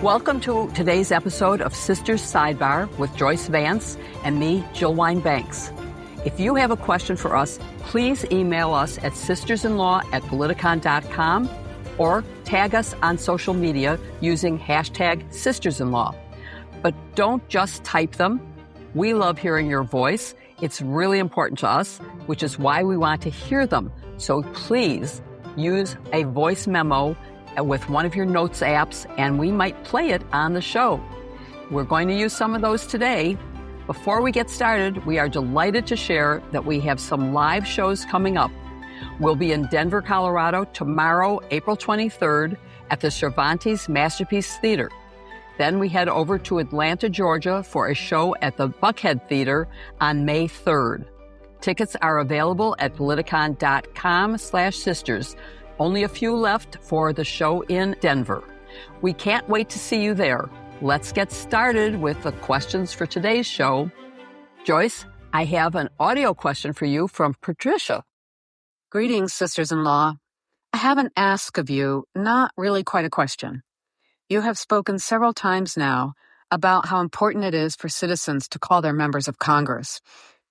Welcome to today's episode of Sisters Sidebar with Joyce Vance and me, Jill Wine-Banks. If you have a question for us, please email us at sistersinlaw@politicon.com or tag us on social media using hashtag sistersinlaw. But don't just type them. We love hearing your voice. It's really important to us, which is why we want to hear them. So please use a voice memo with one of your notes apps, and we might play it on the show. We're going to use some of those today. Before we get started, we are delighted to share that we have some live shows coming up. We'll be in Denver, Colorado tomorrow, April 23rd at the Cervantes Masterpiece Theater. Then we head over to Atlanta, Georgia for a show at the Buckhead Theater on May 3rd. Tickets are available at politicon.com/sisters. Only a few left for the show in Denver. We can't wait to see you there. Let's get started with the questions for today's show. Joyce, I have an audio question for you from Patricia. Greetings, sisters-in-law. I have an ask of you, not really quite a question. You have spoken several times now about how important it is for citizens to call their members of Congress.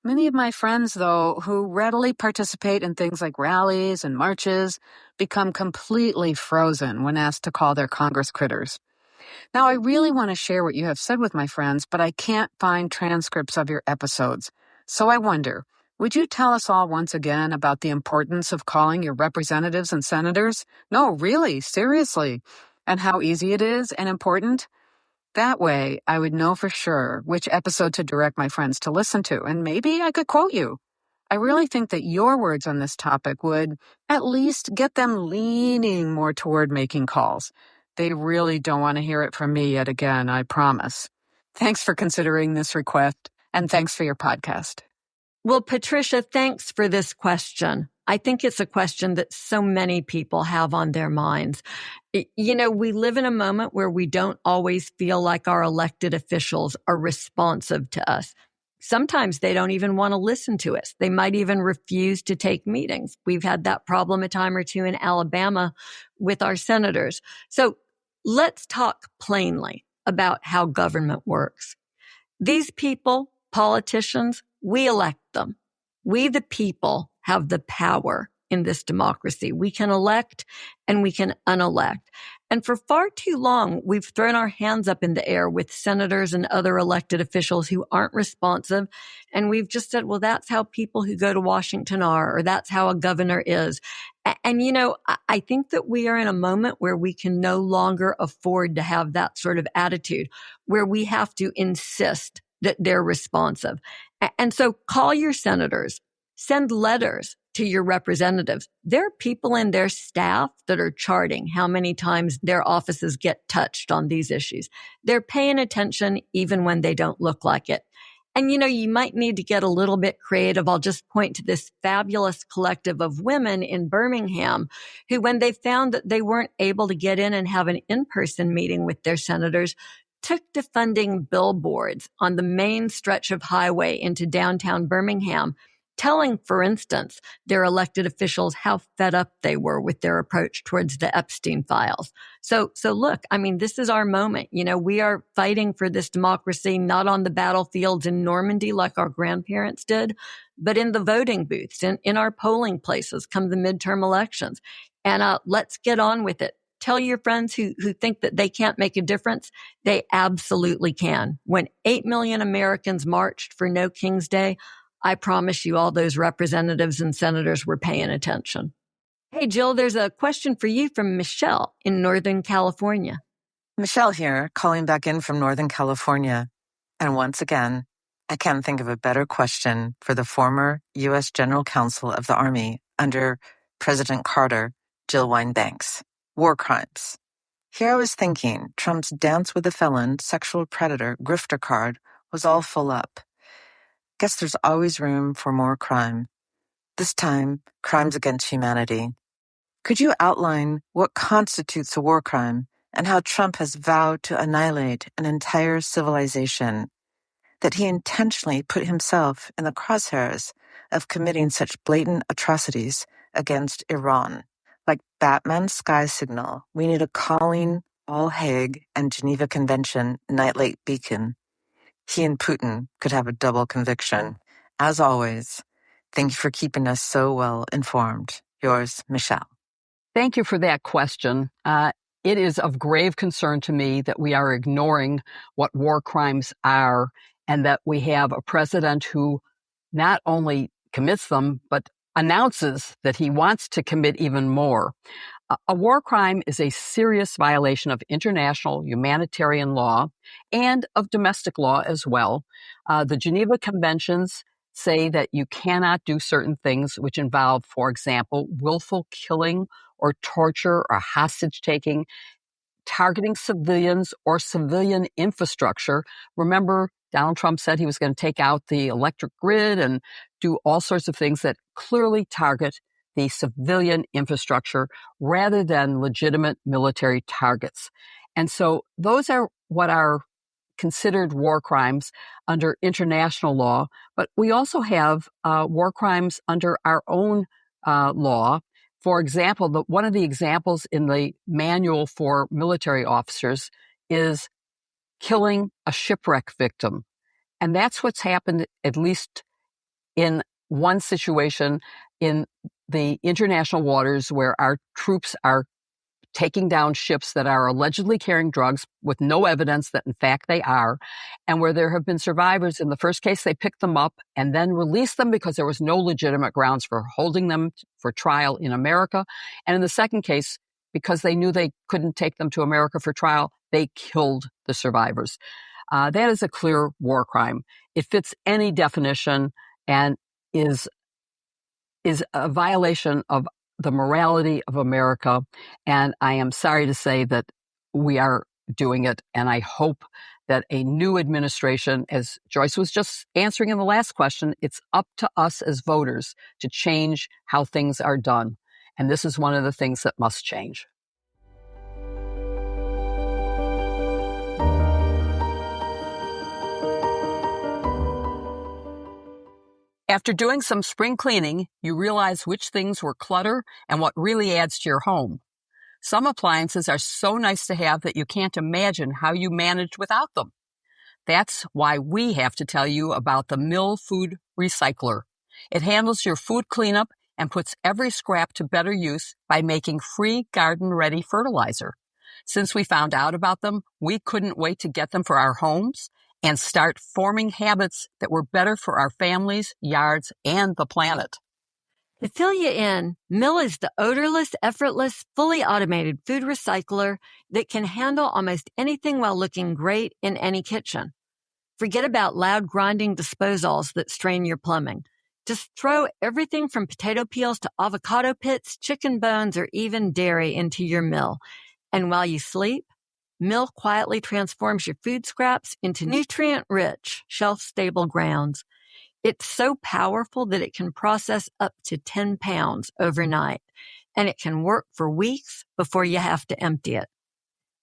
Many of my friends, though, who readily participate in things like rallies and marches, become completely frozen when asked to call their Congress critters. Now, I really want to share what you have said with my friends, but I can't find transcripts of your episodes. So I wonder, would you tell us all once again about the importance of calling your representatives and senators? No, really, seriously. And how easy it is and important? That way, I would know for sure which episode to direct my friends to listen to, and maybe I could quote you. I really think that your words on this topic would at least get them leaning more toward making calls. They really don't want to hear it from me yet again, I promise. Thanks for considering this request, and thanks for your podcast. Well, Patricia, thanks for this question. I think it's a question that so many people have on their minds. You know, we live in a moment where we don't always feel like our elected officials are responsive to us. Sometimes they don't even want to listen to us. They might even refuse to take meetings. We've had that problem a time or two in Alabama with our senators. So let's talk plainly about how government works. These people, politicians, we elect them. We, the people, have the power in this democracy. We can elect and we can unelect. And for far too long, we've thrown our hands up in the air with senators and other elected officials who aren't responsive. And we've just said, well, that's how people who go to Washington are, or that's how a governor is. And, you know, I think that we are in a moment where we can no longer afford to have that sort of attitude, where we have to insist that they're responsive. And so call your senators, send letters to your representatives. There are people in their staff that are charting how many times their offices get touched on these issues. They're paying attention even when they don't look like it. And, you know, you might need to get a little bit creative. I'll just point to this fabulous collective of women in Birmingham who, when they found that they weren't able to get in and have an in-person meeting with their senators, took to funding billboards on the main stretch of highway into downtown Birmingham, telling, for instance, their elected officials how fed up they were with their approach towards the Epstein files. So look, I mean, this is our moment. You know, we are fighting for this democracy, not on the battlefields in Normandy like our grandparents did, but in the voting booths, in our polling places come the midterm elections. And let's get on with it. Tell your friends who think that they can't make a difference, they absolutely can. When 8 million Americans marched for No King's Day, I promise you all those representatives and senators were paying attention. Hey, Jill, there's a question for you from Michelle in Northern California. Michelle here, calling back in from Northern California. And once again, I can't think of a better question for the former U.S. General Counsel of the Army under President Carter, Jill Wine-Banks. War crimes. Here I was thinking Trump's dance with the felon, sexual predator, grifter card was all full up. Guess there's always room for more crime. This time, crimes against humanity. Could you outline what constitutes a war crime and how Trump has vowed to annihilate an entire civilization? That he intentionally put himself in the crosshairs of committing such blatant atrocities against Iran. Like Batman's sky signal, we need a calling all Hague and Geneva Convention nightlight beacon. He and Putin could have a double conviction. As always, thank you for keeping us so well informed. Yours, Michelle. Thank you for that question. It is of grave concern to me that we are ignoring what war crimes are and that we have a president who not only commits them, but announces that he wants to commit even more. A war crime is a serious violation of international humanitarian law and of domestic law as well. The Geneva Conventions say that you cannot do certain things which involve, for example, willful killing or torture or hostage taking, targeting civilians or civilian infrastructure. Remember, Donald Trump said he was going to take out the electric grid and do all sorts of things that clearly target the civilian infrastructure rather than legitimate military targets. And so those are what are considered war crimes under international law, but we also have war crimes under our own law. For example, one of the examples in the manual for military officers is killing a shipwreck victim. And that's what's happened, at least in one situation in the international waters where our troops are taking down ships that are allegedly carrying drugs with no evidence that in fact they are, and where there have been survivors. In the first case, they picked them up and then released them because there was no legitimate grounds for holding them for trial in America. And in the second case, because they knew they couldn't take them to America for trial, they killed the survivors. That is a clear war crime. It fits any definition and is a violation of the morality of America. And I am sorry to say that we are doing it. And I hope that a new administration, as Joyce was just answering in the last question, it's up to us as voters to change how things are done. And this is one of the things that must change. After doing some spring cleaning, you realize which things were clutter and what really adds to your home. Some appliances are so nice to have that you can't imagine how you managed without them. That's why we have to tell you about the Mill Food Recycler. It handles your food cleanup and puts every scrap to better use by making free garden-ready fertilizer. Since we found out about them, we couldn't wait to get them for our homes and start forming habits that were better for our families, yards, and the planet. To fill you in, Mill is the odorless, effortless, fully automated food recycler that can handle almost anything while looking great in any kitchen. Forget about loud grinding disposals that strain your plumbing. Just throw everything from potato peels to avocado pits, chicken bones, or even dairy into your Mill. And while you sleep, Mill quietly transforms your food scraps into nutrient-rich, shelf-stable grounds. It's so powerful that it can process up to 10 pounds overnight, and it can work for weeks before you have to empty it.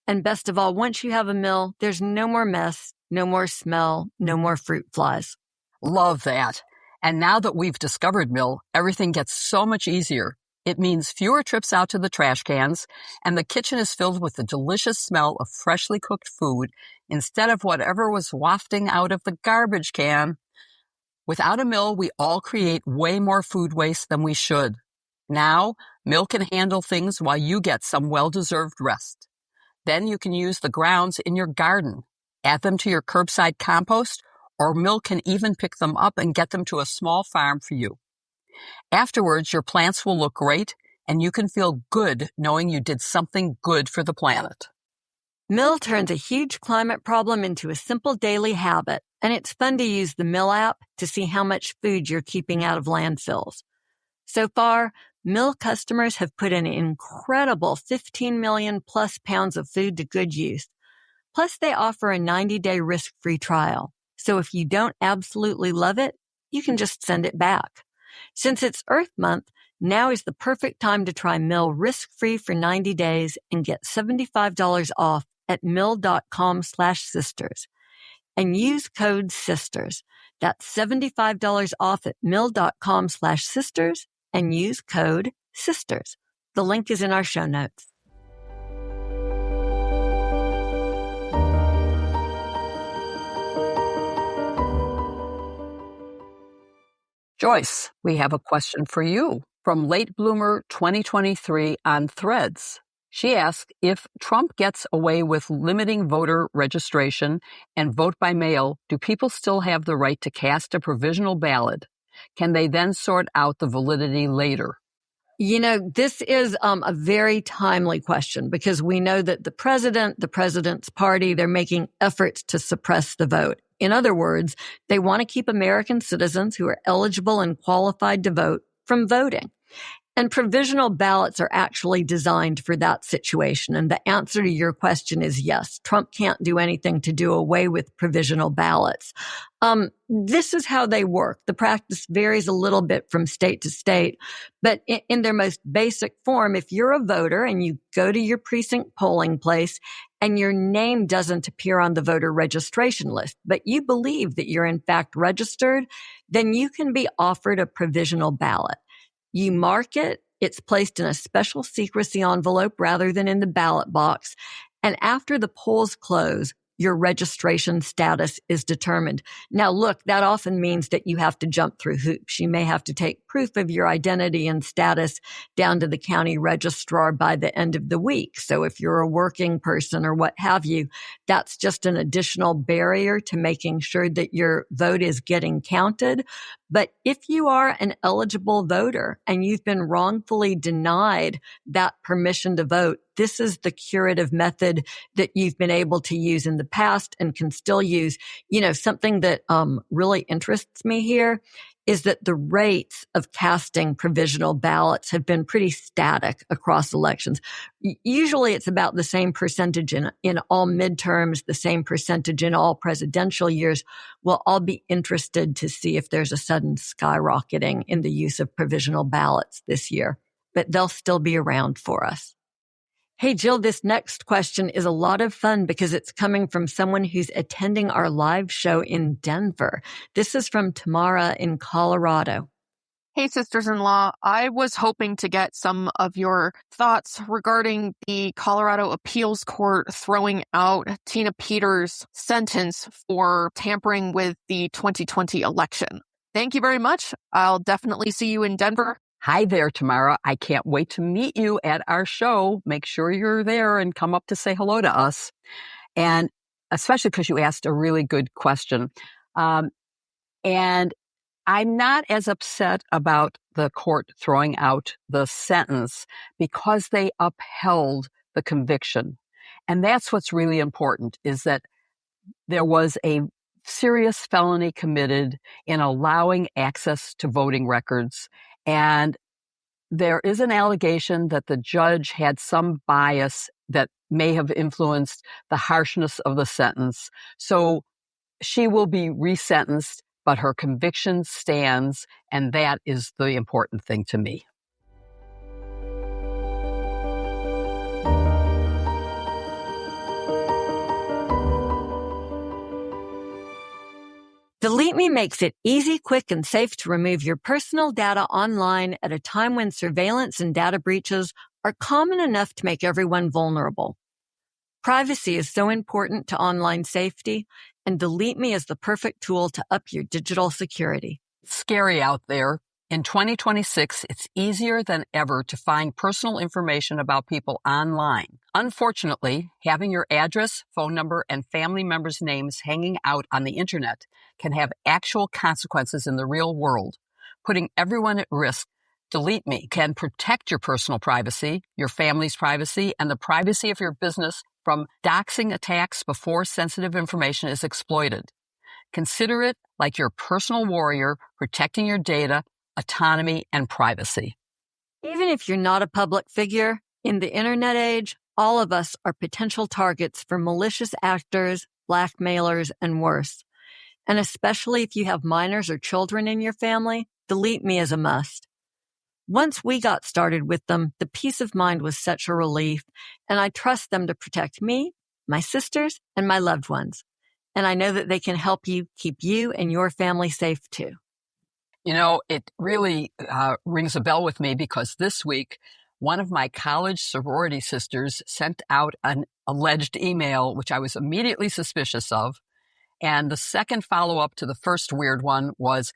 And best of all, once you have a Mill, there's no more mess, no more smell, no more fruit flies. Love that. And now that we've discovered Mill, everything gets so much easier. It means fewer trips out to the trash cans, and the kitchen is filled with the delicious smell of freshly cooked food instead of whatever was wafting out of the garbage can. Without a Mill, we all create way more food waste than we should. Now, Mill can handle things while you get some well-deserved rest. Then you can use the grounds in your garden, add them to your curbside compost, or Mill can even pick them up and get them to a small farm for you. Afterwards, your plants will look great, and you can feel good knowing you did something good for the planet. Mill turns a huge climate problem into a simple daily habit, and it's fun to use the Mill app to see how much food you're keeping out of landfills. So far, Mill customers have put an incredible 15 million plus pounds of food to good use. Plus, they offer a 90-day risk-free trial. So if you don't absolutely love it, you can just send it back. Since it's Earth Month, now is the perfect time to try Mill risk-free for 90 days and get $75 off at mill.com/sisters. And use code SISTERS. That's $75 off at mill.com/sisters and use code SISTERS. The link is in our show notes. Joyce, we have a question for you from Late Bloomer 2023 on Threads. She asked, if Trump gets away with limiting voter registration and vote by mail, do people still have the right to cast a provisional ballot? Can they then sort out the validity later? You know, this is a very timely question because we know that the president's party, they're making efforts to suppress the vote. In other words, they want to keep American citizens who are eligible and qualified to vote from voting. And provisional ballots are actually designed for that situation. And the answer to your question is yes. Trump can't do anything to do away with provisional ballots. This is how they work. The practice varies a little bit from state to state, but in their most basic form, if you're a voter and you go to your precinct polling place and your name doesn't appear on the voter registration list, but you believe that you're in fact registered, then you can be offered a provisional ballot. You mark it, it's placed in a special secrecy envelope rather than in the ballot box. And after the polls close, your registration status is determined. Now, look, that often means that you have to jump through hoops. You may have to take proof of your identity and status down to the county registrar by the end of the week. So if you're a working person or what have you, that's just an additional barrier to making sure that your vote is getting counted. But if you are an eligible voter and you've been wrongfully denied that permission to vote, this is the curative method that you've been able to use in the past and can still use. You know, something that really interests me here is that the rates of casting provisional ballots have been pretty static across elections. Usually it's about the same percentage in all midterms, the same percentage in all presidential years. We'll all be interested to see if there's a sudden skyrocketing in the use of provisional ballots this year, but they'll still be around for us. Hey, Jill, this next question is a lot of fun because it's coming from someone who's attending our live show in Denver. This is from Tamara in Colorado. Hey, sisters-in-law. I was hoping to get some of your thoughts regarding the Colorado Appeals Court throwing out Tina Peters' sentence for tampering with the 2020 election. Thank you very much. I'll definitely see you in Denver. Hi there, Tamara. I can't wait to meet you at our show. Make sure you're there and come up to say hello to us. And especially because you asked a really good question. And I'm not as upset about the court throwing out the sentence because they upheld the conviction. And that's what's really important, is that there was a serious felony committed in allowing access to voting records. And there is an allegation that the judge had some bias that may have influenced the harshness of the sentence. So she will be resentenced, but her conviction stands, and that is the important thing to me. DeleteMe makes it easy, quick, and safe to remove your personal data online at a time when surveillance and data breaches are common enough to make everyone vulnerable. Privacy is so important to online safety, and DeleteMe is the perfect tool to up your digital security. It's scary out there. In 2026, it's easier than ever to find personal information about people online. Unfortunately, having your address, phone number, and family members' names hanging out on the internet can have actual consequences in the real world, putting everyone at risk. DeleteMe can protect your personal privacy, your family's privacy, and the privacy of your business from doxing attacks before sensitive information is exploited. Consider it like your personal warrior protecting your data, autonomy, and privacy. Even if you're not a public figure, in the internet age, all of us are potential targets for malicious actors, blackmailers, and worse. And especially if you have minors or children in your family, DeleteMe is a must. Once we got started with them, the peace of mind was such a relief, and I trust them to protect me, my sisters, and my loved ones. And I know that they can help you keep you and your family safe too. You know, it really rings a bell with me because this week, one of my college sorority sisters sent out an alleged email, which I was immediately suspicious of. And the second follow-up to the first weird one was,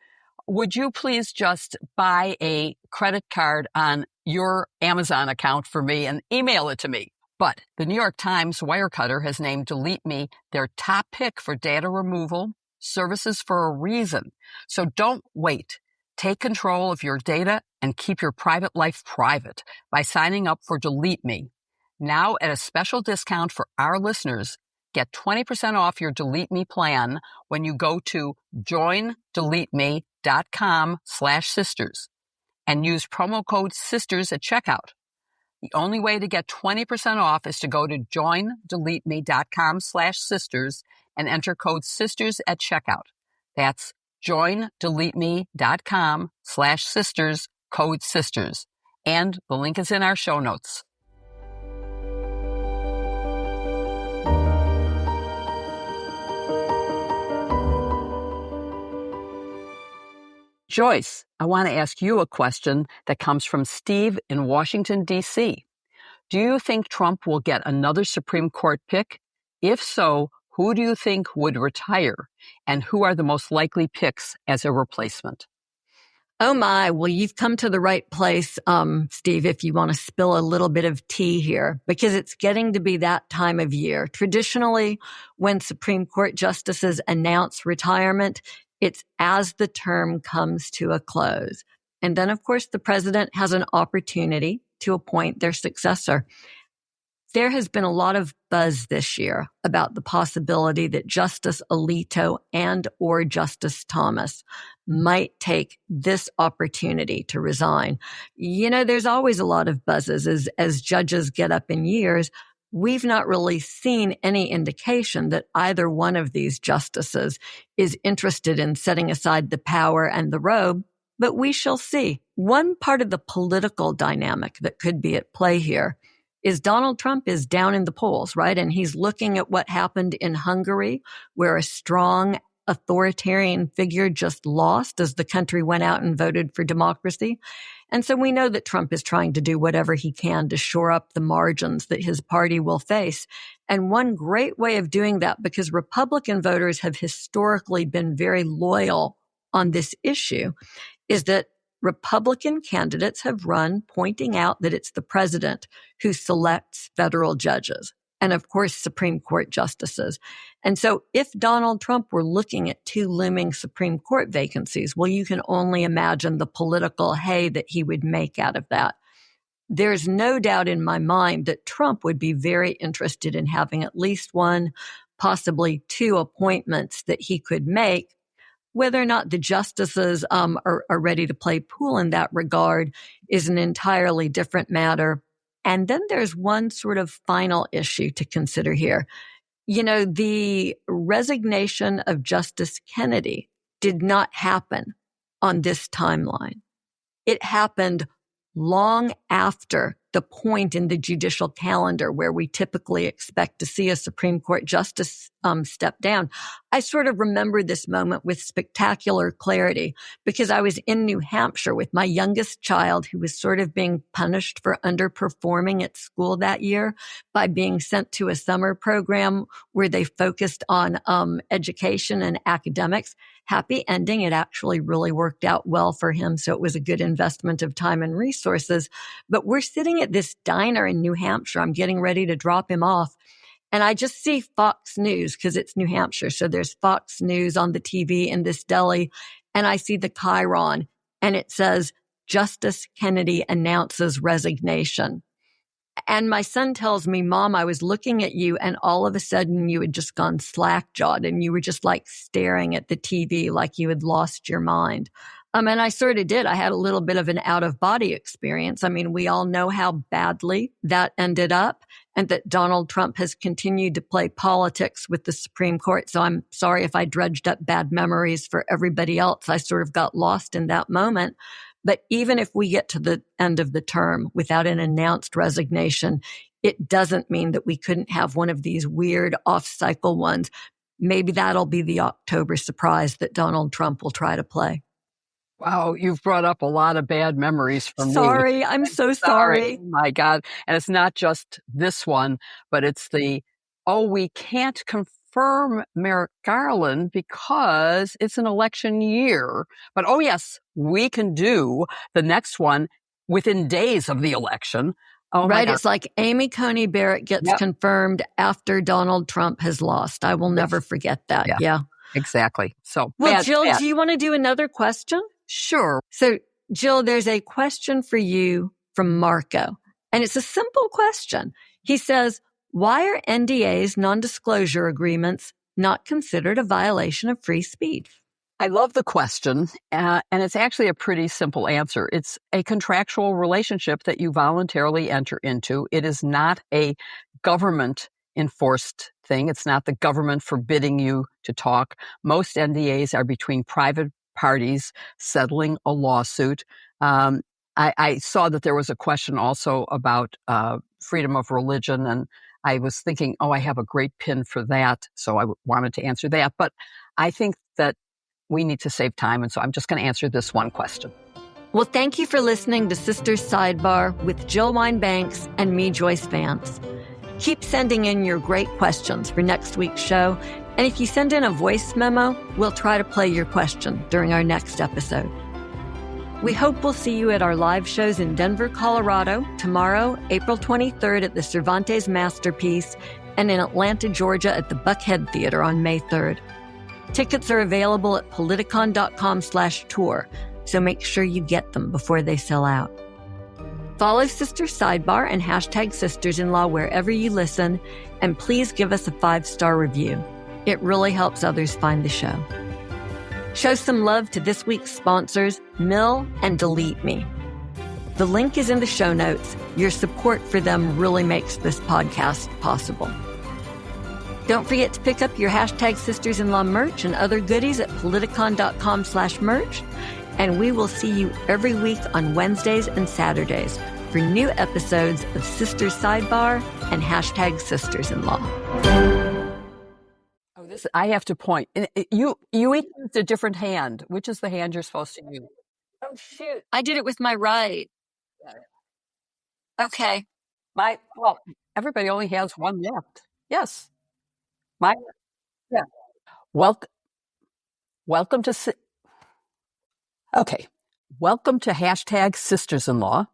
would you please just buy a credit card on your Amazon account for me and email it to me? But the New York Times Wirecutter has named DeleteMe their top pick for data removal services for a reason. So don't wait. Take control of your data and keep your private life private by signing up for DeleteMe. Now at a special discount for our listeners, get 20% off your DeleteMe plan when you go to joindeleteme.com/sisters and use promo code SISTERS at checkout. The only way to get 20% off is to go to joindeleteme.com/sisters and enter code SISTERS at checkout. That's joindeleteme.com/sisters, code SISTERS. And the link is in our show notes. Joyce, I want to ask you a question that comes from Steve in Washington, D.C. Do you think Trump will get another Supreme Court pick? If so, who do you think would retire? And who are the most likely picks as a replacement? Oh my, well, you've come to the right place, Steve, if you want to spill a little bit of tea here, because it's getting to be that time of year. Traditionally, when Supreme Court justices announce retirement, it's as the term comes to a close. And then, of course, the president has an opportunity to appoint their successor. There has been a lot of buzz this year about the possibility that Justice Alito and or Justice Thomas might take this opportunity to resign. You know, there's always a lot of buzzes as judges get up in years. We've not really seen any indication that either one of these justices is interested in setting aside the power and the robe, but we shall see. One part of the political dynamic that could be at play here is Donald Trump is down in the polls, right? And he's looking at what happened in Hungary, where a strong authoritarian figure just lost as the country went out and voted for democracy. And so we know that Trump is trying to do whatever he can to shore up the margins that his party will face. And one great way of doing that, because Republican voters have historically been very loyal on this issue, is that Republican candidates have run pointing out that it's the president who selects federal judges and, of course, Supreme Court justices. And so if Donald Trump were looking at two looming Supreme Court vacancies, well, you can only imagine the political hay that he would make out of that. There's no doubt in my mind that Trump would be very interested in having at least one, possibly two appointments that he could make. Whether or not the justices are ready to play pool in that regard is an entirely different matter. And then there's one sort of final issue to consider here. You know, the resignation of Justice Kennedy did not happen on this timeline. It happened long after the point in the judicial calendar where we typically expect to see a Supreme Court justice step down. I sort of remember this moment with spectacular clarity because I was in New Hampshire with my youngest child who was sort of being punished for underperforming at school that year by being sent to a summer program where they focused on education and academics. Happy ending. It actually really worked out well for him. So it was a good investment of time and resources. But we're sitting at this diner in New Hampshire. I'm getting ready to drop him off. And I just see Fox News because it's New Hampshire. So there's Fox News on the TV in this deli. And I see the chyron and it says, Justice Kennedy announces resignation. And my son tells me, Mom, I was looking at you and all of a sudden you had just gone slack-jawed and you were just like staring at the TV like you had lost your mind. And I sort of did. I had a little bit of an out-of-body experience. I mean, we all know how badly that ended up and that Donald Trump has continued to play politics with the Supreme Court. So I'm sorry if I dredged up bad memories for everybody else. I sort of got lost in that moment. But even if we get to the end of the term without an announced resignation, it doesn't mean that we couldn't have one of these weird off-cycle ones. Maybe that'll be the October surprise that Donald Trump will try to play. Wow, you've brought up a lot of bad memories for me. Sorry, I'm so sorry. Oh my God. And it's not just this one, but it's the oh, we can't confirm Merrick Garland because it's an election year. But oh, yes, we can do the next one within days of the election. Oh, my Right. God. It's like Amy Coney Barrett gets Yep. confirmed after Donald Trump has lost. I will never forget that. Yeah. Yeah. Exactly. So, Well, Jill, do you want to do another question? Sure. So, Jill, there's a question for you from Marco, and it's a simple question. He says, why are NDAs, non-disclosure agreements, not considered a violation of free speech? I love the question, and it's actually a pretty simple answer. It's a contractual relationship that you voluntarily enter into. It is not a government-enforced thing. It's not the government forbidding you to talk. Most NDAs are between private parties settling a lawsuit. I saw that there was a question also about freedom of religion, and I was thinking, oh, I have a great pin for that, so I wanted to answer that. But I think that we need to save time, and so I'm just going to answer this one question. Well, thank you for listening to Sisters Sidebar with Jill Wine-Banks and me, Joyce Vance. Keep sending in your great questions for next week's show, and if you send in a voice memo, we'll try to play your question during our next episode. We hope we'll see you at our live shows in Denver, Colorado, tomorrow, April 23rd at the Cervantes Masterpiece, and in Atlanta, Georgia at the Buckhead Theater on May 3rd. Tickets are available at politicon.com/tour, so make sure you get them before they sell out. Follow Sisters Sidebar and hashtag Sisters-in-Law wherever you listen, and please give us a 5-star review. It really helps others find the show. Show some love to this week's sponsors, Mill and DeleteMe. The link is in the show notes. Your support for them really makes this podcast possible. Don't forget to pick up your hashtag Sisters-in-Law merch and other goodies at politicon.com/merch. And we will see you every week on Wednesdays and Saturdays for new episodes of Sisters Sidebar and hashtag Sisters-in-Law. Oh, this I have to point. You each used a different hand. Which is the hand you're supposed to use? Oh, shoot. I did it with my right. Okay. Well, everybody only has one left. Yes. Yeah. Welcome to hashtag Sisters-in-Law.